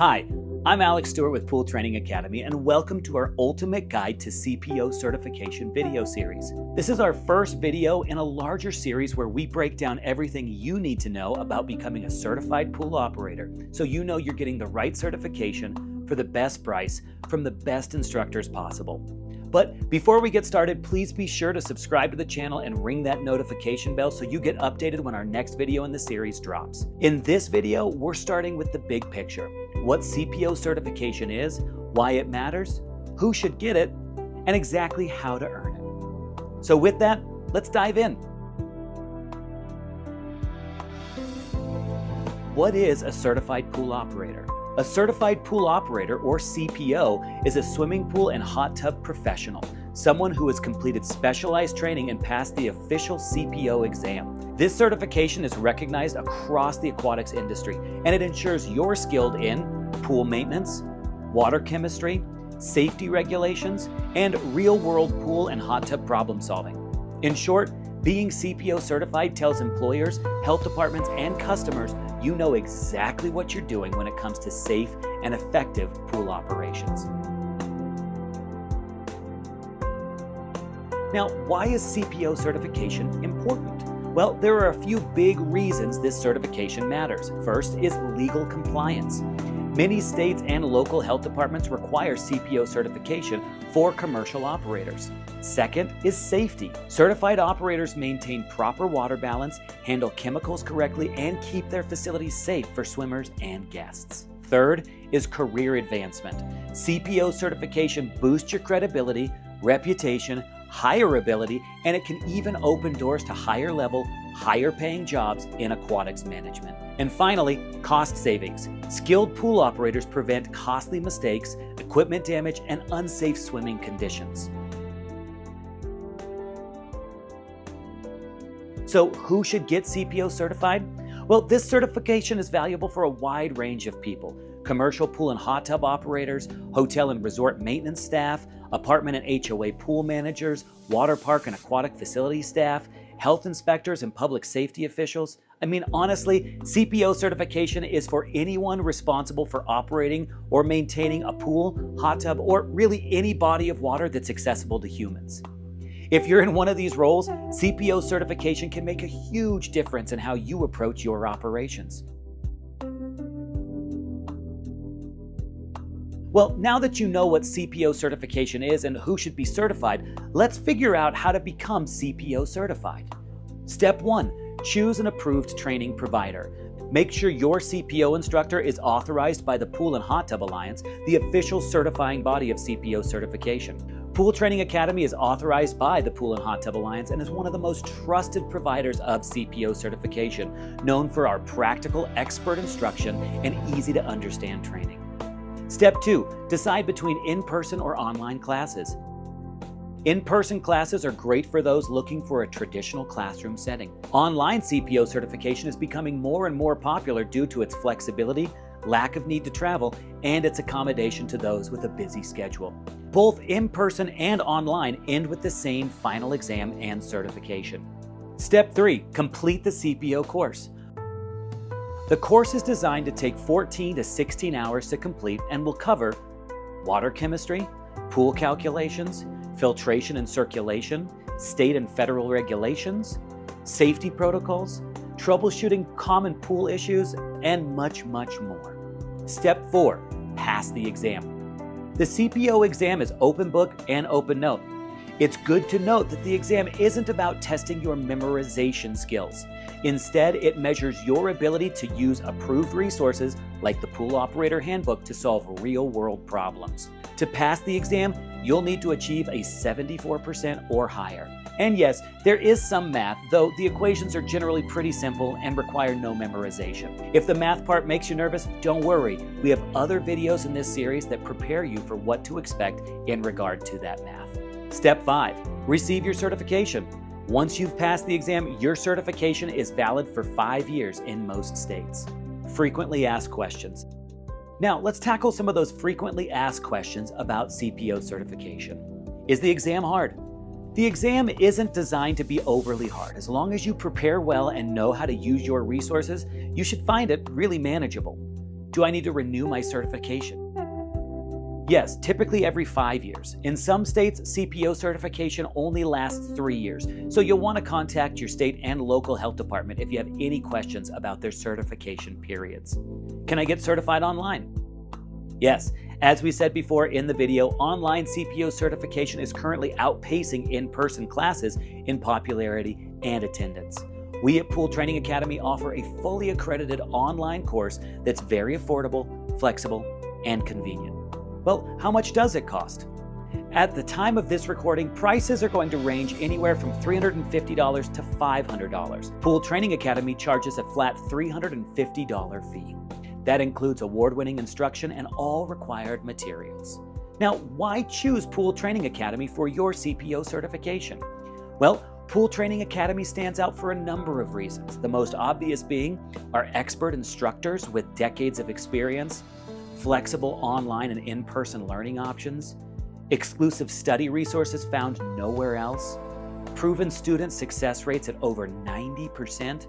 Hi, I'm Alex Stewart with Pool Training Academy, and welcome to our Ultimate Guide to CPO Certification video series. This is our first video in a larger series where we break down everything you need to know about becoming a certified pool operator, so you know you're getting the right certification for the best price from the best instructors possible. But before we get started, please be sure to subscribe to the channel and ring that notification bell so you get updated when our next video in the series drops. In this video, we're starting with the big picture: what CPO certification is, why it matters, who should get it, and exactly how to earn it. So with that, let's dive in. What is a certified pool operator? A certified pool operator, or CPO, is a swimming pool and hot tub professional, someone who has completed specialized training and passed the official CPO exam. This certification is recognized across the aquatics industry, and it ensures you're skilled in pool maintenance, water chemistry, safety regulations, and real-world pool and hot tub problem solving. In short, being CPO certified tells employers, health departments, and customers you know exactly what you're doing when it comes to safe and effective pool operations. Now, why is CPO certification important? Well, there are a few big reasons this certification matters. First is legal compliance. Many states and local health departments require CPO certification for commercial operators. Second is safety. Certified operators maintain proper water balance, handle chemicals correctly, and keep their facilities safe for swimmers and guests. Third is career advancement. CPO certification boosts your credibility, reputation, hireability, and it can even open doors to higher level, higher paying jobs in aquatics management. And finally, cost savings. Skilled pool operators prevent costly mistakes, equipment damage, and unsafe swimming conditions. So who should get CPO certified? Well, this certification is valuable for a wide range of people: commercial pool and hot tub operators, hotel and resort maintenance staff, apartment and HOA pool managers, water park and aquatic facility staff, health inspectors and public safety officials. I mean, honestly, CPO certification is for anyone responsible for operating or maintaining a pool, hot tub, or really any body of water that's accessible to humans. If you're in one of these roles, CPO certification can make a huge difference in how you approach your operations. Well, now that you know what CPO certification is and who should be certified, let's figure out how to become CPO certified. Step 1. Choose an approved training provider. Make sure your CPO instructor is authorized by the Pool and Hot Tub Alliance, the official certifying body of CPO certification. Pool Training Academy is authorized by the Pool and Hot Tub Alliance and is one of the most trusted providers of CPO certification, known for our practical, expert instruction and easy to understand training. Step 2. Decide between in-person or online classes. In-person classes are great for those looking for a traditional classroom setting. Online CPO certification is becoming more and more popular due to its flexibility, lack of need to travel, and its accommodation to those with a busy schedule. Both in-person and online end with the same final exam and certification. Step 3. Complete the CPO course. The course is designed to take 14 to 16 hours to complete and will cover water chemistry, pool calculations, filtration and circulation, state and federal regulations, safety protocols, troubleshooting common pool issues, and much, much more. Step 4. Pass the exam. The CPO exam is open book and open note. It's good to note that the exam isn't about testing your memorization skills. Instead, it measures your ability to use approved resources like the Pool Operator Handbook to solve real-world problems. To pass the exam, you'll need to achieve a 74% or higher. And yes, there is some math, though the equations are generally pretty simple and require no memorization. If the math part makes you nervous, don't worry. We have other videos in this series that prepare you for what to expect in regard to that math. Step 5. Receive your certification. Once you've passed the exam, your certification is valid for 5 years in most states. Frequently asked questions. Now, let's tackle some of those frequently asked questions about CPO certification. Is the exam hard? The exam isn't designed to be overly hard. As long as you prepare well and know how to use your resources, you should find it really manageable. Do I need to renew my certification? Yes, typically every 5 years. In some states, CPO certification only lasts 3 years, so you'll want to contact your state and local health department if you have any questions about their certification periods. Can I get certified online? Yes, as we said before in the video, online CPO certification is currently outpacing in-person classes in popularity and attendance. We at Pool Training Academy offer a fully accredited online course that's very affordable, flexible, and convenient. Well, how much does it cost? At the time of this recording, prices are going to range anywhere from $350 to $500. Pool Training Academy charges a flat $350 fee. That includes award-winning instruction and all required materials. Now, why choose Pool Training Academy for your CPO certification? Well, Pool Training Academy stands out for a number of reasons, the most obvious being our expert instructors with decades of experience, flexible online and in-person learning options, exclusive study resources found nowhere else, proven student success rates at over 90%,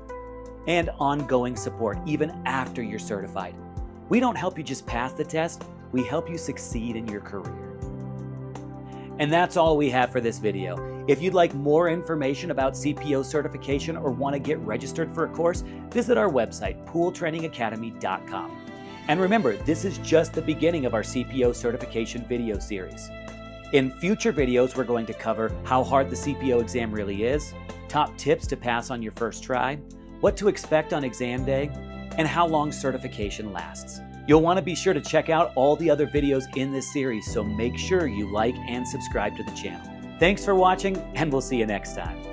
and ongoing support even after you're certified. We don't help you just pass the test, we help you succeed in your career. And that's all we have for this video. If you'd like more information about CPO certification or want to get registered for a course, visit our website, pooltrainingacademy.com. And remember, this is just the beginning of our CPO certification video series. In future videos, we're going to cover how hard the CPO exam really is, top tips to pass on your first try, what to expect on exam day, and how long certification lasts. You'll want to be sure to check out all the other videos in this series, so make sure you like and subscribe to the channel. Thanks for watching, and we'll see you next time.